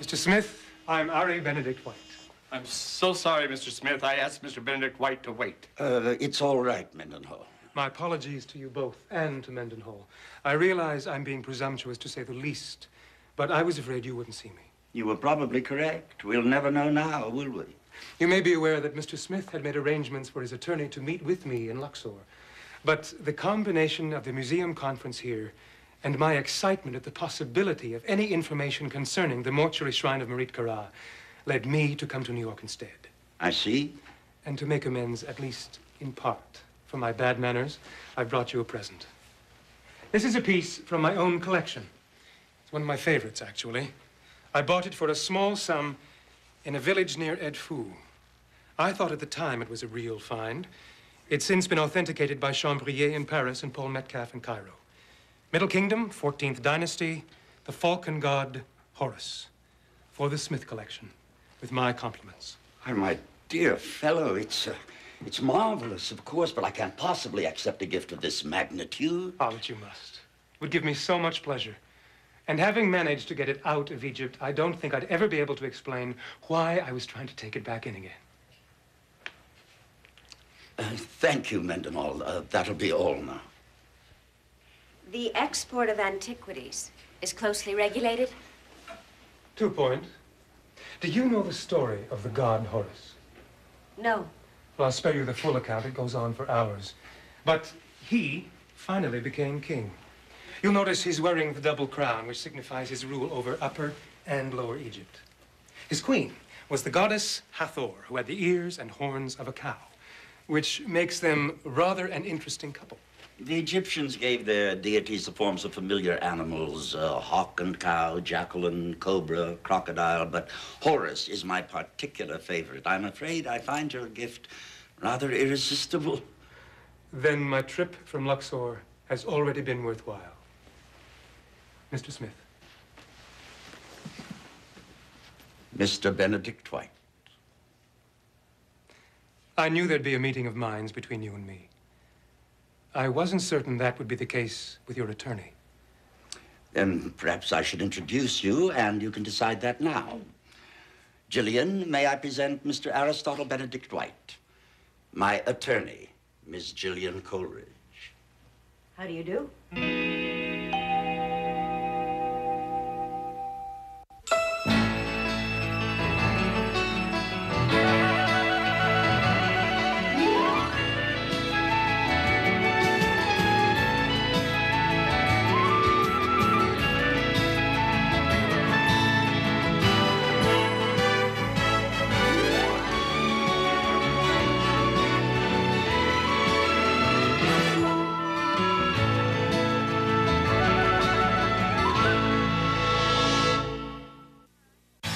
Mr. Smith, I'm Ari Benedict White. I'm so sorry, Mr. Smith. I asked Mr. Benedict White to wait. It's all right, Mendenhall. My apologies to you both and to Mendenhall. I realize I'm being presumptuous, to say the least, but I was afraid you wouldn't see me. You were probably correct. We'll never know now, will we? You may be aware that Mr. Smith had made arrangements for his attorney to meet with me in Luxor. But the combination of the museum conference here and my excitement at the possibility of any information concerning the mortuary shrine of Marit Kara led me to come to New York instead. I see. And to make amends, at least in part, for my bad manners, I brought you a present. This is a piece from my own collection. It's one of my favorites, actually. I bought it for a small sum in a village near Edfu. I thought at the time it was a real find. It's since been authenticated by Chambrier in Paris and Paul Metcalfe in Cairo. Middle Kingdom, 14th Dynasty, the falcon god Horus, for the Smith collection, with my compliments. Oh, my dear fellow, it's marvelous, of course, but I can't possibly accept a gift of this magnitude. Oh, but you must. It would give me so much pleasure. And having managed to get it out of Egypt, I don't think I'd ever be able to explain why I was trying to take it back in again. Thank you, Mendenhall. That'll be all now. The export of antiquities is closely regulated? 2 points. Do you know the story of the god Horus? No. Well, I'll spare you the full account. It goes on for hours. But he finally became king. You'll notice he's wearing the double crown, which signifies his rule over Upper and Lower Egypt. His queen was the goddess Hathor, who had the ears and horns of a cow, which makes them rather an interesting couple. The Egyptians gave their deities the forms of familiar animals, hawk and cow, jackal and cobra, crocodile, but Horus is my particular favorite. I'm afraid I find your gift rather irresistible. Then my trip from Luxor has already been worthwhile. Mr. Smith. Mr. Benedict White. I knew there'd be a meeting of minds between you and me. I wasn't certain that would be the case with your attorney. Then perhaps I should introduce you, and you can decide that now. Gillian, may I present Mr. Aristotle Benedict White, my attorney, Miss Gillian Coleridge. How do you do?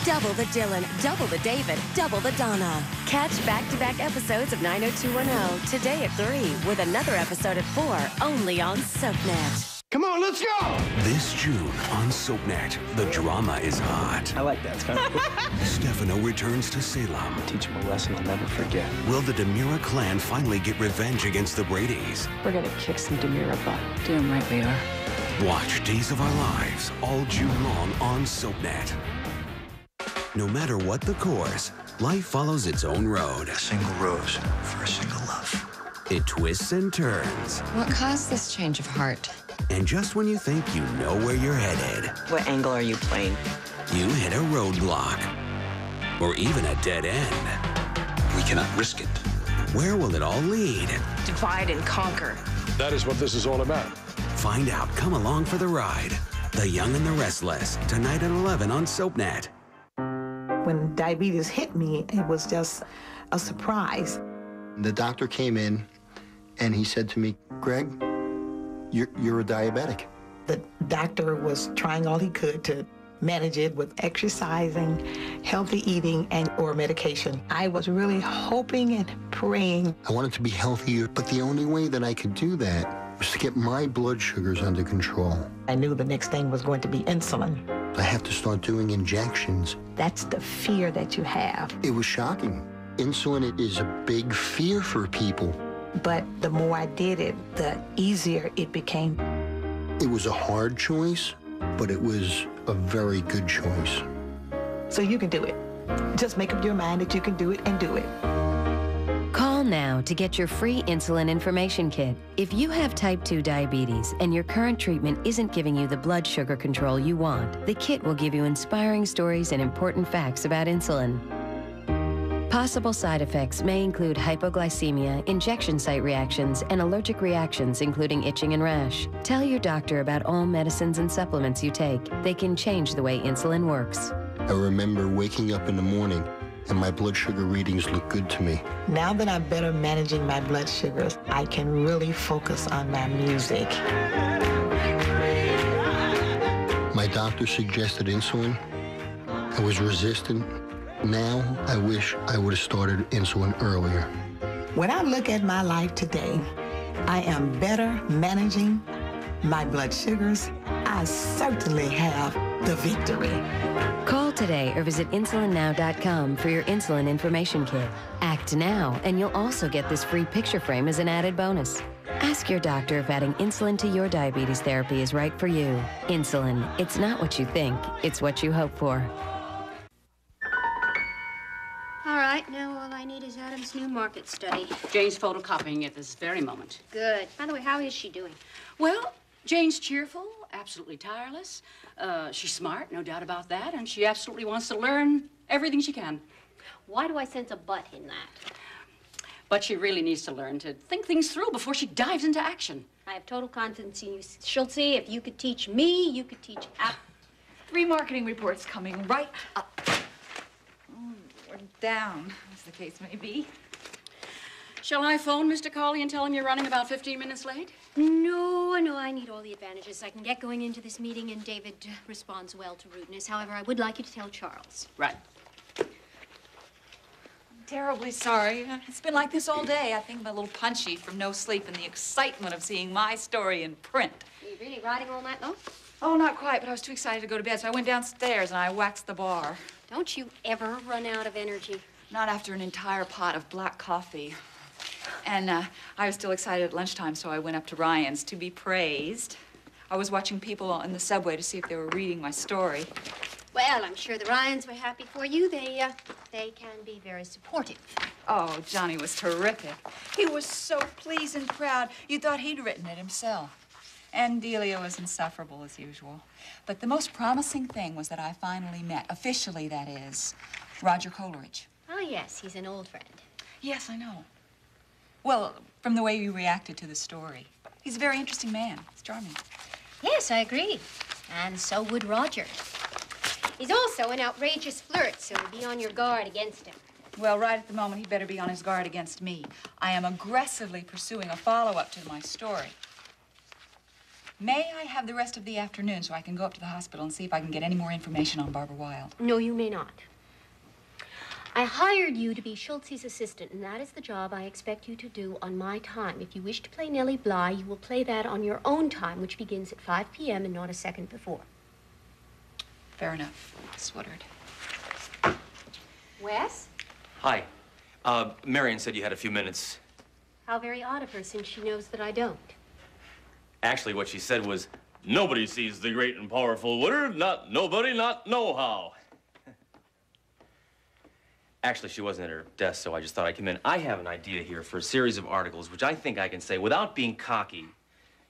Double the Dylan, double the David, double the Donna. Catch back-to-back episodes of 90210 today at 3 with another episode at 4 only on SoapNet. Come on, let's go! This June on SoapNet, the drama is hot. I like that. It's kind of cool. Stefano returns to Salem. Teach him a lesson I'll never forget. Will the DeMira clan finally get revenge against the Bradys? We're gonna kick some DeMira butt. Damn right we are. Watch Days of Our Lives all June long on SoapNet. No matter what the course, life follows its own road. A single rose for a single love. It twists and turns. What caused this change of heart? And just when you think you know where you're headed, What angle are you playing? you hit a roadblock. Or even a dead end. We cannot risk it. Where will it all lead? Divide and conquer. That is what this is all about. Find out. Come along for the ride. The Young and the Restless, tonight at 11 on SoapNet. When diabetes hit me, it was just a surprise. The doctor came in and he said to me, Greg, you're a diabetic. The doctor was trying all he could to manage it with exercising, healthy eating, and or medication. I was really hoping and praying. I wanted to be healthier, but the only way that I could do that was to get my blood sugars under control. I knew the next thing was going to be insulin. I have to start doing injections. That's the fear that you have. It was shocking. Insulin is a big fear for people. But the more I did it, the easier it became. It was a hard choice, but it was a very good choice. So you can do it. Just make up your mind that you can do it and do it. Call now to get your free insulin information kit. If you have type 2 diabetes and your current treatment isn't giving you the blood sugar control you want, the kit will give you inspiring stories and important facts about insulin. Possible side effects may include hypoglycemia, injection site reactions, and allergic reactions, including itching and rash. Tell your doctor about all medicines and supplements you take. They can change the way insulin works. I remember waking up in the morning and my blood sugar readings look good to me. Now that I'm better managing my blood sugars, I can really focus on my music. My doctor suggested insulin. I was resistant. Now I wish I would have started insulin earlier. When I look at my life today, I am better managing my blood sugars. I certainly have the victory. Call today or visit insulinnow.com for your insulin information kit. Act now, and you'll also get this free picture frame as an added bonus. Ask your doctor if adding insulin to your diabetes therapy is right for you. Insulin, it's not what you think, it's what you hope for. All right, now all I need is Adam's new market study. Jane's photocopying it this very moment. Good. By the way, how is she doing? Well, Jane's cheerful, absolutely tireless. She's smart, no doubt about that, and she absolutely wants to learn everything she can. Why do I sense a but in that? But she really needs to learn to think things through before she dives into action. I have total confidence in you, Schultze. If you could teach me, you could teach Ab. 3 marketing reports coming right up. Or down, as the case may be. Shall I phone Mr. Cawley and tell him you're running about 15 minutes late? No, I need all the advantages I can get going into this meeting, and David responds well to rudeness. However, I would like you to tell Charles. Right. I'm terribly sorry. It's been like this all day. I think I'm a little punchy from no sleep and the excitement of seeing my story in print. Are you really riding all night long? Oh, not quite, but I was too excited to go to bed, so I went downstairs and I waxed the bar. Don't you ever run out of energy? Not after an entire pot of black coffee. And I was still excited at lunchtime, so I went up to Ryan's to be praised. I was watching people in the subway to see if they were reading my story. Well, I'm sure the Ryans were happy for you. They can be very supportive. Oh, Johnny was terrific. He was so pleased and proud. You thought he'd written it himself. And Delia was insufferable as usual. But the most promising thing was that I finally met, officially that is, Roger Coleridge. Oh, yes, he's an old friend. Yes, I know. Well, from the way you reacted to the story. He's a very interesting man. He's charming. Yes, I agree. And so would Roger. He's also an outrageous flirt, so be on your guard against him. Well, right at the moment, he'd better be on his guard against me. I am aggressively pursuing a follow-up to my story. May I have the rest of the afternoon so I can go up to the hospital and see if I can get any more information on Barbara Wilde? No, you may not. I hired you to be Schultze's assistant, and that is the job I expect you to do on my time. If you wish to play Nellie Bly, you will play that on your own time, which begins at 5 p.m. and not a second before. Fair enough. Miss Woodard. Wes? Hi. Marion said you had a few minutes. How very odd of her, since she knows that I don't. Actually, what she said was, nobody sees the great and powerful Woodard, not nobody, not know-how. Actually, she wasn't at her desk, so I just thought I'd come in. I have an idea here for a series of articles, which I think I can say, without being cocky,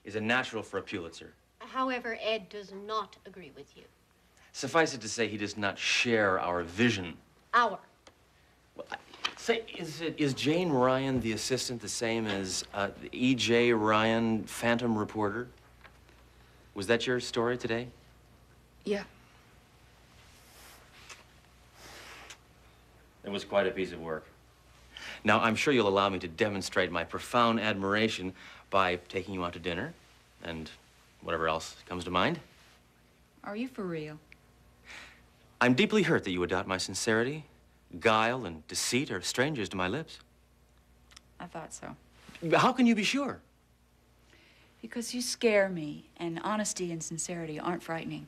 is a natural for a Pulitzer. However, Ed does not agree with you. Suffice it to say, he does not share our vision. Our. Well, say, is Jane Ryan, the assistant, the same as E.J. Ryan, Phantom Reporter? Was that your story today? Yeah. It was quite a piece of work. Now, I'm sure you'll allow me to demonstrate my profound admiration by taking you out to dinner and whatever else comes to mind. Are you for real? I'm deeply hurt that you would doubt my sincerity. Guile and deceit are strangers to my lips. I thought so. How can you be sure? Because you scare me, and honesty and sincerity aren't frightening.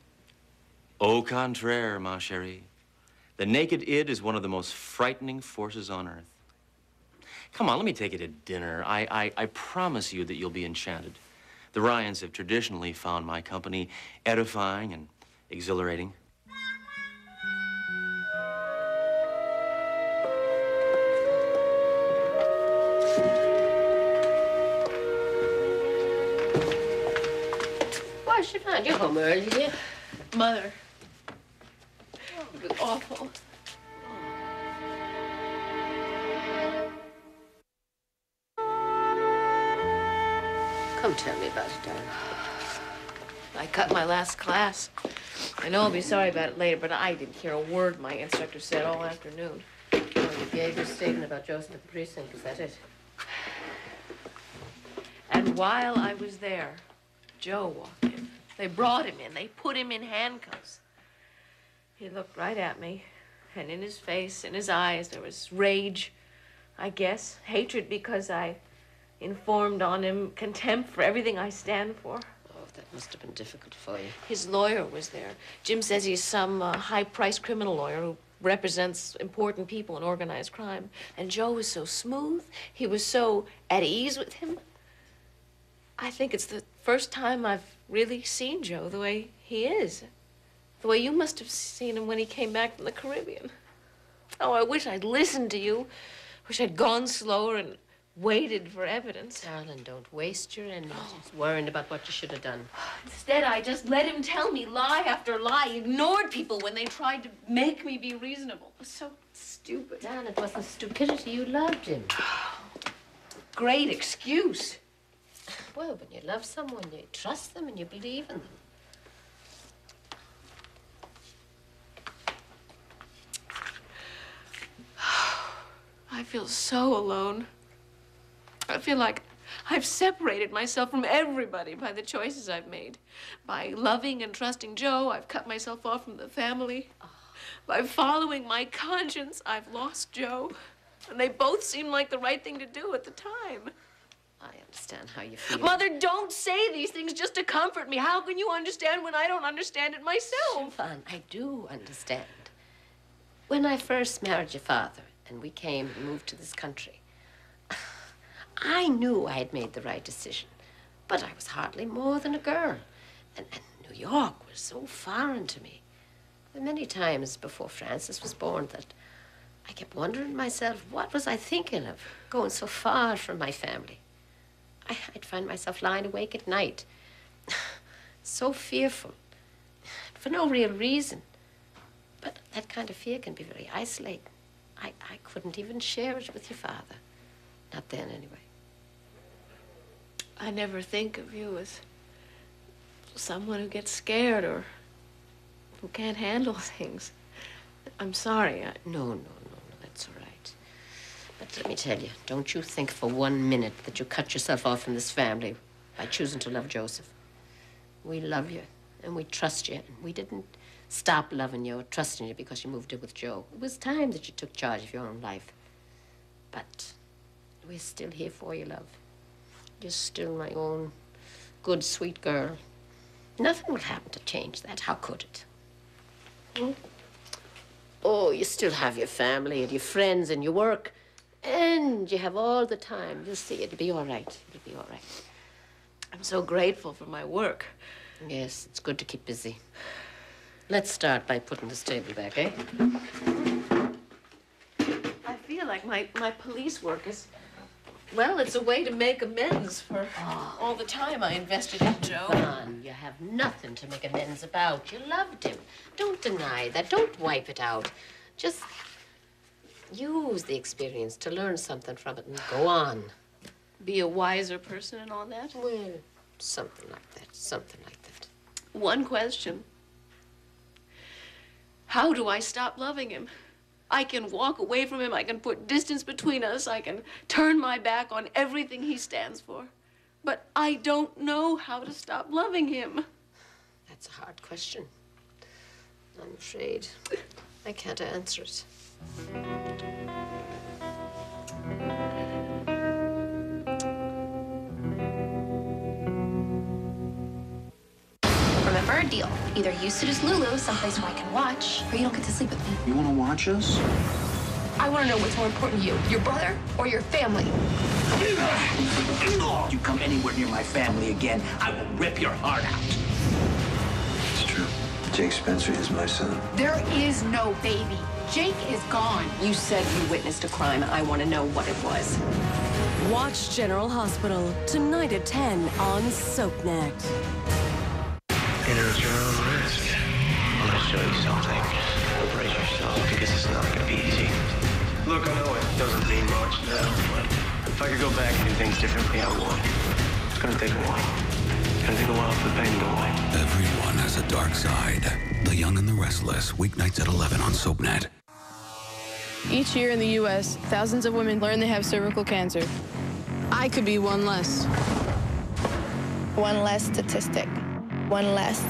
Au contraire, ma chérie. The naked id is one of the most frightening forces on earth. Come on, let me take you to dinner. I promise you that you'll be enchanted. The Ryans have traditionally found my company edifying and exhilarating. Siobhan, you're home early, dear. Mother. Oh, it was awful. Come tell me about it, darling. I cut my last class. I know I'll be sorry about it later, but I didn't hear a word my instructor said all afternoon. Oh, you gave your statement about Joseph at the precinct, is that it? And while I was there, Joe walked in. They brought him in. They put him in handcuffs. He looked right at me, and in his face, in his eyes, there was rage, I guess, hatred because I informed on him, contempt for everything I stand for. Oh, that must have been difficult for you. His lawyer was there. Jim says he's some high-priced criminal lawyer who represents important people in organized crime. And Joe was so smooth. He was so at ease with him. I think it's the first time I've really seen Joe the way he is. The way you must have seen him when he came back from the Caribbean. Oh, I wish I'd listened to you. Wish I'd gone slower and waited for evidence. Darling, don't waste your energies worrying about what you should have done. Instead, I just let him tell me lie after lie, ignored people when they tried to make me be reasonable. It was so stupid. Dan, it wasn't stupidity. You loved him. Great excuse. Well, when you love someone, you trust them and you believe in them. I feel so alone. I feel like I've separated myself from everybody by the choices I've made. By loving and trusting Joe, I've cut myself off from the family. By following my conscience, I've lost Joe. And they both seemed like the right thing to do at the time. I understand how you feel. Mother, don't say these things just to comfort me. How can you understand when I don't understand it myself? Siobhan, I do understand. When I first married your father and we came and moved to this country, I knew I had made the right decision, but I was hardly more than a girl. And New York was so foreign to me. There were many times before Francis was born that I kept wondering to myself, what was I thinking of, going so far from my family? I'd find myself lying awake at night, so fearful, for no real reason. But that kind of fear can be very isolating. I couldn't even share it with your father. Not then, anyway. I never think of you as someone who gets scared or who can't handle things. I'm sorry. No, that's all right. But let me tell you, don't you think for 1 minute that you cut yourself off from this family by choosing to love Joseph. We love you, and we trust you, and we didn't stop loving you or trusting you because you moved in with Joe. It was time that you took charge of your own life. But we're still here for you, love. You're still my own good, sweet girl. Nothing will happen to change that. How could it? Hmm? Oh, you still have your family and your friends and your work. And you have all the time. You'll see, it'll be all right. It'll be all right. I'm so grateful for my work. Yes, it's good to keep busy. Let's start by putting this table back, eh? I feel like my police work is, well, it's a way to make amends for all the time I invested in Joe. Yvonne, you have nothing to make amends about. You loved him. Don't deny that. Don't wipe it out. Just use the experience to learn something from it and go on. Be a wiser person and all that? Well, something like that. Something like that. One question. How do I stop loving him? I can walk away from him. I can put distance between us. I can turn my back on everything he stands for. But I don't know how to stop loving him. That's a hard question. I'm afraid I can't answer it. Remember our deal. Either you seduce Lulu someplace where I can watch, or you don't get to sleep with me. You want to watch us? I want to know what's more important to you, your brother or your family. You come anywhere near my family again, I will rip your heart out. It's true. Jake Spencer is my son. There is no baby. Jake is gone. You said you witnessed a crime. I want to know what it was. Watch General Hospital tonight at 10 on SoapNet. You're at your own risk. I'm gonna show you something. Brace yourself, because it's not gonna be easy. Look, I know it doesn't mean much now, but if I could go back and do things differently, I would. It's gonna take a while. It's gonna take a while for the pain to go away. Everyone has a dark side. The Young and the Restless, weeknights at 11 on SoapNet. Each year in the U.S., thousands of women learn they have cervical cancer. I could be one less. One less statistic. One less.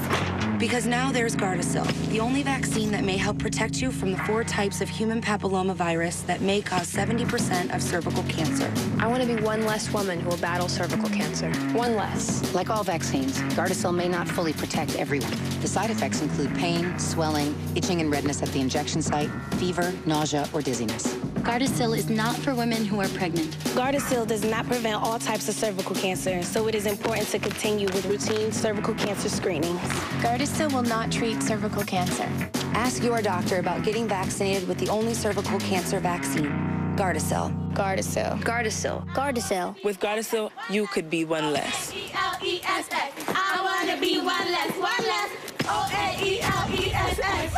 Because now there's Gardasil, the only vaccine that may help protect you from the 4 types of human papillomavirus that may cause 70% of cervical cancer. I want to be one less woman who will battle cervical cancer. One less. Like all vaccines, Gardasil may not fully protect everyone. The side effects include pain, swelling, itching and redness at the injection site, fever, nausea, or dizziness. Gardasil is not for women who are pregnant. Gardasil does not prevent all types of cervical cancer, so it is important to continue with routine cervical cancer screenings. Gardasil will not treat cervical cancer. Ask your doctor about getting vaccinated with the only cervical cancer vaccine, Gardasil. Gardasil. Gardasil. Gardasil. With Gardasil, you could be one less. O-A-E-L-E-S-S. I want to be one less, one less. O-A-E-L-E-S-S.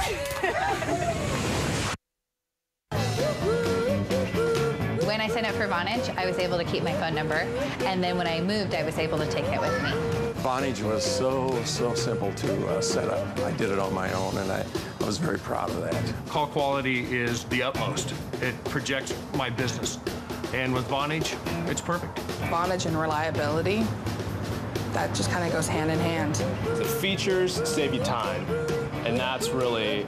When I signed up for Vonage, I was able to keep my phone number, and then when I moved, I was able to take it with me. Vonage was so simple to set up. I did it on my own, and I was very proud of that. Call quality is the utmost. It projects my business. And with Vonage, it's perfect. Vonage and reliability, that just kind of goes hand in hand. The features save you time, and that's really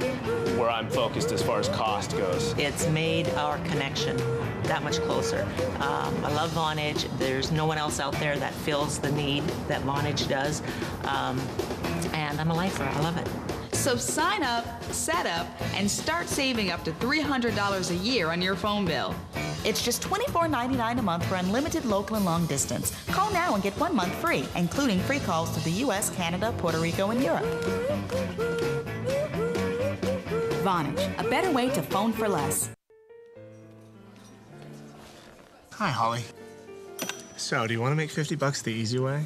where I'm focused as far as cost goes. It's made our connection that much closer. I love Vonage. There's no one else out there that fills the need that Vonage does. And I'm a lifer. I love it. So sign up, set up, and start saving up to $300 a year on your phone bill. It's just $24.99 a month for unlimited local and long distance. Call now and get 1 month free, including free calls to the U.S., Canada, Puerto Rico, and Europe. Vonage, a better way to phone for less. Hi, Holly. So, do you want to make $50 the easy way?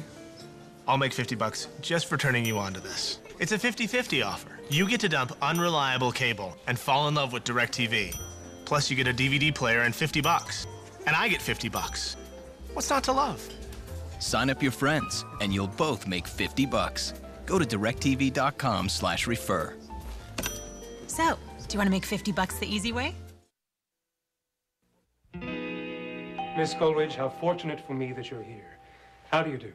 I'll make $50 just for turning you on to this. It's a 50-50 offer. You get to dump unreliable cable and fall in love with DirecTV. Plus, you get a DVD player and $50. And I get $50. What's not to love? Sign up your friends, and you'll both make $50. Go to directv.com/refer. So, do you want to make $50 the easy way? Miss Coleridge, how fortunate for me that you're here. How do you do?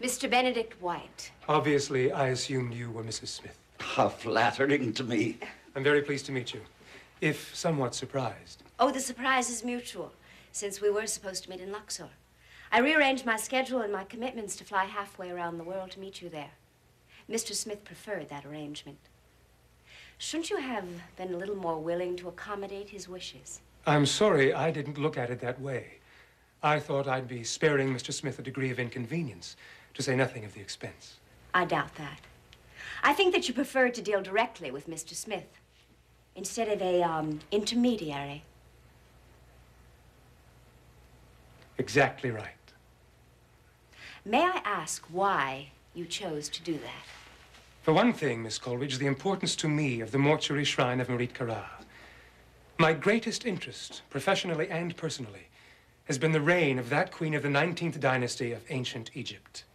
Mr. Benedict White. Obviously, I assumed you were Mrs. Smith. How flattering to me. I'm very pleased to meet you, if somewhat surprised. Oh, the surprise is mutual, since we were supposed to meet in Luxor. I rearranged my schedule and my commitments to fly halfway around the world to meet you there. Mr. Smith preferred that arrangement. Shouldn't you have been a little more willing to accommodate his wishes? I'm sorry I didn't look at it that way. I thought I'd be sparing Mr. Smith a degree of inconvenience, to say nothing of the expense. I doubt that. I think that you preferred to deal directly with Mr. Smith, instead of a, intermediary. Exactly right. May I ask why you chose to do that? For one thing, Miss Coleridge, the importance to me of the mortuary shrine of Merit Kara. My greatest interest, professionally and personally, has been the reign of that queen of the 19th dynasty of ancient Egypt.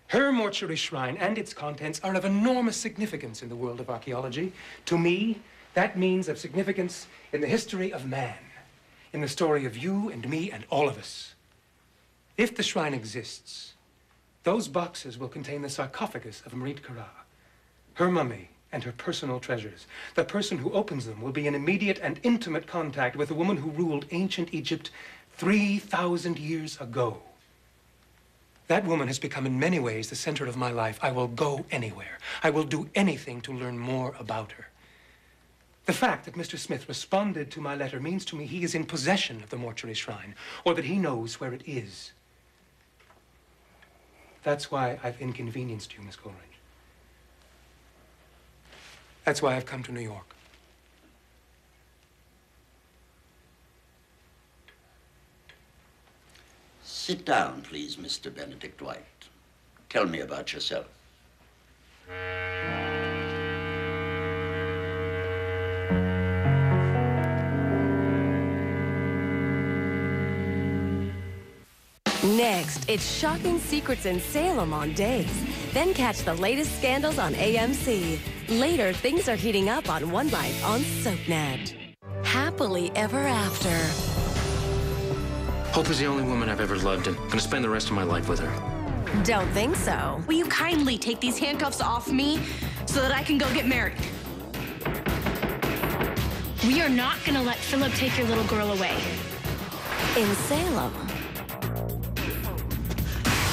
Her mortuary shrine and its contents are of enormous significance in the world of archaeology. To me, that means of significance in the history of man, in the story of you and me and all of us. If the shrine exists, those boxes will contain the sarcophagus of Merit Kara, her mummy, and her personal treasures. The person who opens them will be in immediate and intimate contact with the woman who ruled ancient Egypt 3,000 years ago. That woman has become in many ways the center of my life. I will go anywhere. I will do anything to learn more about her. The fact that Mr. Smith responded to my letter means to me he is in possession of the mortuary shrine, or that he knows where it is. That's why I've inconvenienced you, Miss Coleridge. That's why I've come to New York. Sit down, please, Mr. Benedict White. Tell me about yourself. Next, it's Shocking Secrets in Salem on Days. Then catch the latest scandals on AMC. Later, things are heating up on One Life on SoapNet. Happily Ever After. Hope is the only woman I've ever loved, and I'm gonna spend the rest of my life with her. Don't think so. Will you kindly take these handcuffs off me so that I can go get married? We are not gonna let Philip take your little girl away. In Salem.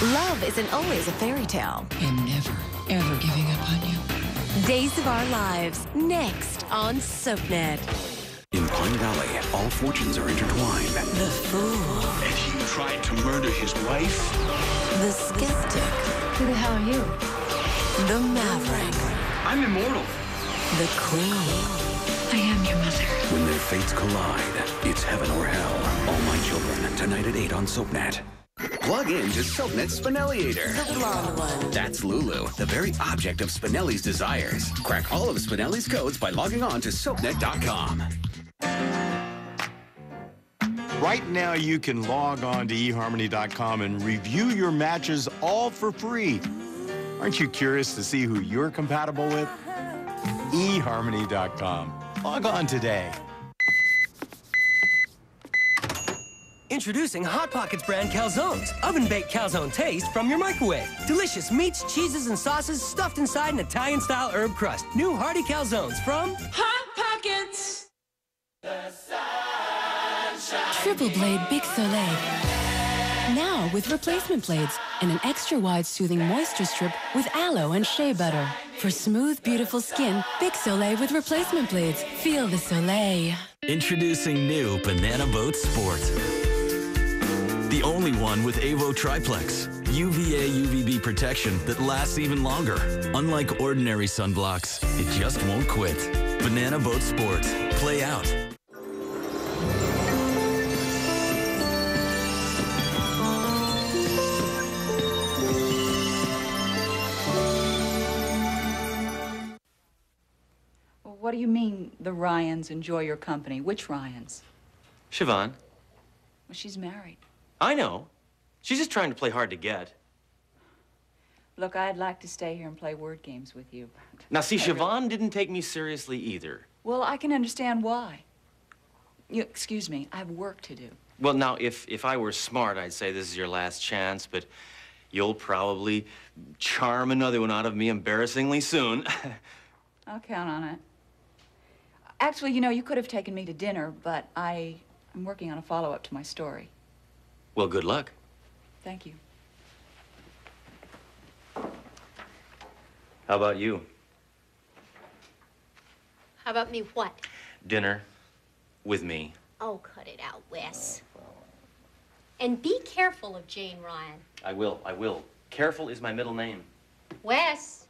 Love isn't always a fairy tale. I'm never, ever giving up on you. Days of Our Lives, next on SoapNet. In Pine Valley, all fortunes are intertwined. The fool. And he tried to murder his wife? The skeptic. Who the hell are you? The maverick. I'm immortal. The queen. I am your mother. When their fates collide, it's heaven or hell. All My Children, tonight at 8 on SoapNet. Plug in to SoapNet Spinelliator. The blonde one. That's Lulu, the very object of Spinelli's desires. Crack all of Spinelli's codes by logging on to soapnet.com. Right now, you can log on to eHarmony.com and review your matches all for free. Aren't you curious to see who you're compatible with? eHarmony.com. Log on today. Introducing Hot Pockets brand calzones. Oven-baked calzone taste from your microwave. Delicious meats, cheeses, and sauces stuffed inside an Italian-style herb crust. New hearty calzones from Hot Pockets. Triple Blade Big Soleil. Now with replacement blades and an extra wide soothing moisture strip with aloe and shea butter. For smooth, beautiful skin, Big Soleil with replacement blades. Feel the soleil. Introducing new Banana Boat Sport. The only one with Avo Triplex. UVA UVB protection that lasts even longer. Unlike ordinary sunblocks, it just won't quit. Banana Boat Sport. Play out. What do you mean the Ryans enjoy your company? Which Ryans? Siobhan. Well, she's married. I know. She's just trying to play hard to get. Look, I'd like to stay here and play word games with you. Now, see, Siobhan didn't take me seriously either. Well, I can understand why. Excuse me, I have work to do. Well, now, if I were smart, I'd say this is your last chance, but you'll probably charm another one out of me embarrassingly soon. I'll count on it. Actually, you know, you could have taken me to dinner, but I'm working on a follow-up to my story. Well, good luck. Thank you. How about you? How about me what? Dinner with me. Oh, cut it out, Wes. And be careful of Jane Ryan. I will. Careful is my middle name. Wes,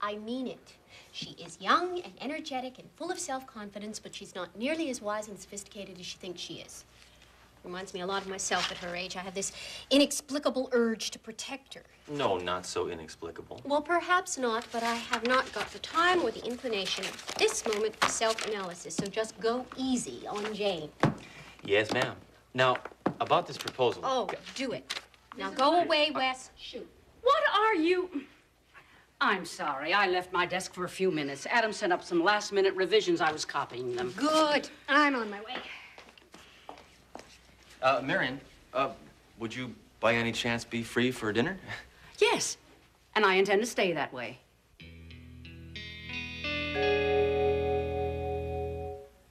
I mean it. She is young and energetic and full of self-confidence, but she's not nearly as wise and sophisticated as she thinks she is. Reminds me a lot of myself at her age. I have this inexplicable urge to protect her. No, not so inexplicable. Well, perhaps not, but I have not got the time or the inclination at this moment for self-analysis, so just go easy on Jane. Yes, ma'am. Now, about this proposal. Oh, do it. Now go away, Wes. Shoot. What are you? I'm sorry. I left my desk for a few minutes. Adam sent up some last-minute revisions. I was copying them. Good. I'm on my way. Marion, would you by any chance be free for dinner? Yes, and I intend to stay that way.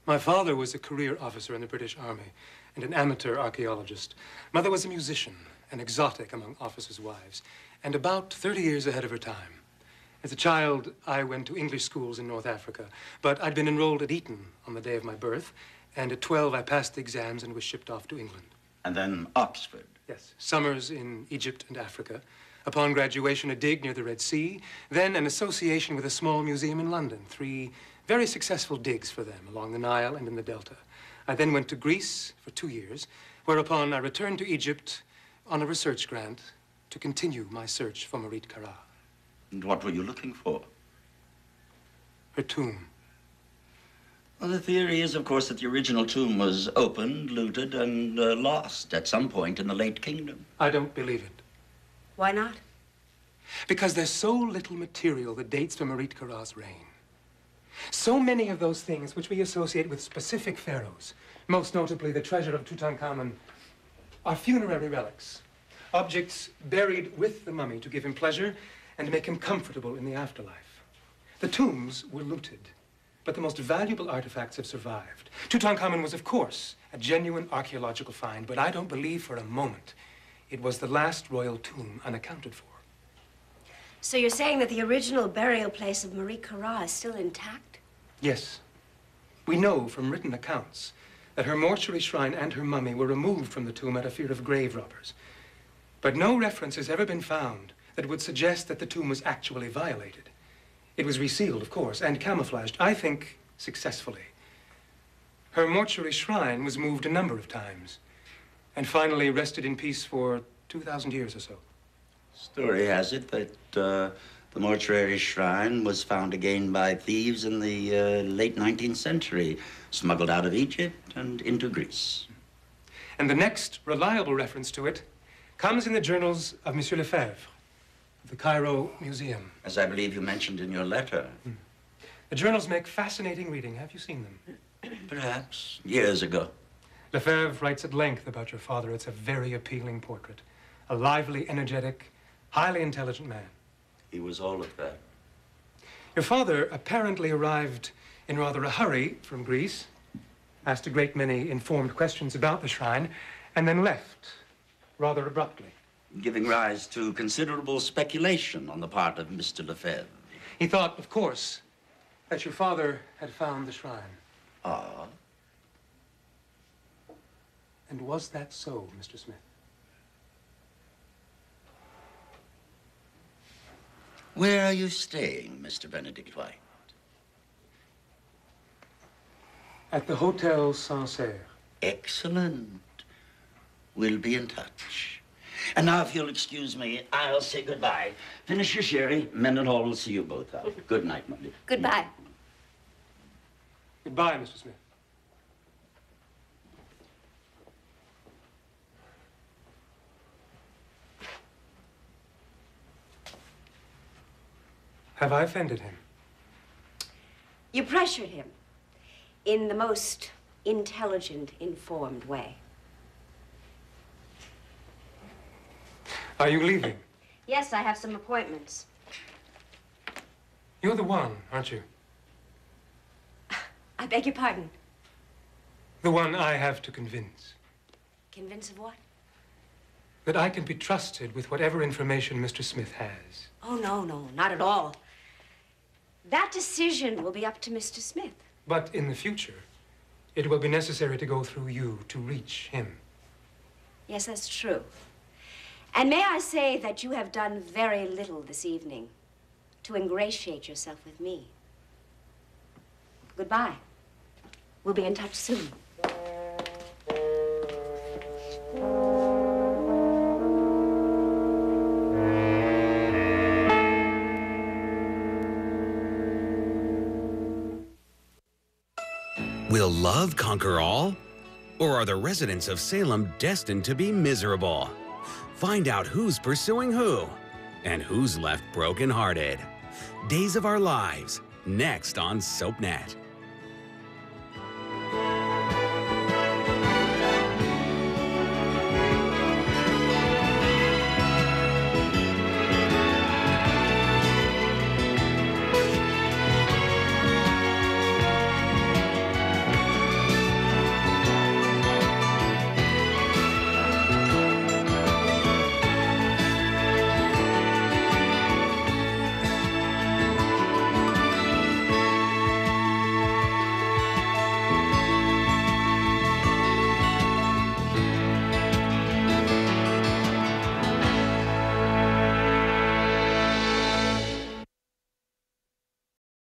My father was a career officer in the British Army and an amateur archaeologist. Mother was a musician, an exotic among officers' wives, and about 30 years ahead of her time. As a child, I went to English schools in North Africa, but I'd been enrolled at Eton on the day of my birth, and at 12, I passed the exams and was shipped off to England. And then Oxford. Yes, summers in Egypt and Africa. Upon graduation, a dig near the Red Sea, then an association with a small museum in London. 3 very successful digs for them along the Nile and in the Delta. I then went to Greece for 2 years, whereupon I returned to Egypt on a research grant to continue my search for Marit Kara. And what were you looking for? Her tomb. Well, the theory is, of course, that the original tomb was opened, looted, and lost at some point in the late kingdom. I don't believe it. Why not? Because there's so little material that dates from Marit Kara's reign. So many of those things which we associate with specific pharaohs, most notably the treasure of Tutankhamun, are funerary relics, objects buried with the mummy to give him pleasure and make him comfortable in the afterlife. The tombs were looted, but the most valuable artifacts have survived. Tutankhamun was, of course, a genuine archaeological find, but I don't believe for a moment it was the last royal tomb unaccounted for. So you're saying that the original burial place of Marie Kara is still intact? Yes. We know from written accounts that her mortuary shrine and her mummy were removed from the tomb out of fear of grave robbers. But no reference has ever been found that would suggest that the tomb was actually violated. It was resealed, of course, and camouflaged, I think, successfully. Her mortuary shrine was moved a number of times, and finally rested in peace for 2,000 years or so. Story has it that the mortuary shrine was found again by thieves in the late 19th century, smuggled out of Egypt and into Greece. And the next reliable reference to it comes in the journals of Monsieur Lefebvre, of the Cairo Museum. As I believe you mentioned in your letter. The journals make fascinating reading. Have you seen them? Perhaps. Years ago. Lefebvre writes at length about your father. It's a very appealing portrait. A lively, energetic, highly intelligent man. He was all of that. Your father apparently arrived in rather a hurry from Greece, asked a great many informed questions about the shrine, and then left rather abruptly. Giving rise to considerable speculation on the part of Mr. Lefebvre. He thought, of course, that your father had found the shrine. Ah. And was that so, Mr. Smith? Where are you staying, Mr. Benedict White? At the Hotel Sancerre. Excellent. We'll be in touch. And now, if you'll excuse me, I'll say goodbye. Finish your sherry. Mendenhall will see you both out. Good night, my dear. Goodbye. Goodbye, Mr. Smith. Have I offended him? You pressured him in the most intelligent, informed way. Are you leaving? Yes, I have some appointments. You're the one, aren't you? I beg your pardon. The one I have to convince. Convince of what? That I can be trusted with whatever information Mr. Smith has. Oh, no, not at all. That decision will be up to Mr. Smith. But in the future, it will be necessary to go through you to reach him. Yes, that's true. And may I say that you have done very little this evening to ingratiate yourself with me. Goodbye. We'll be in touch soon. Will love conquer all? Or are the residents of Salem destined to be miserable? Find out who's pursuing who and who's left brokenhearted. Days of Our Lives, next on SoapNet.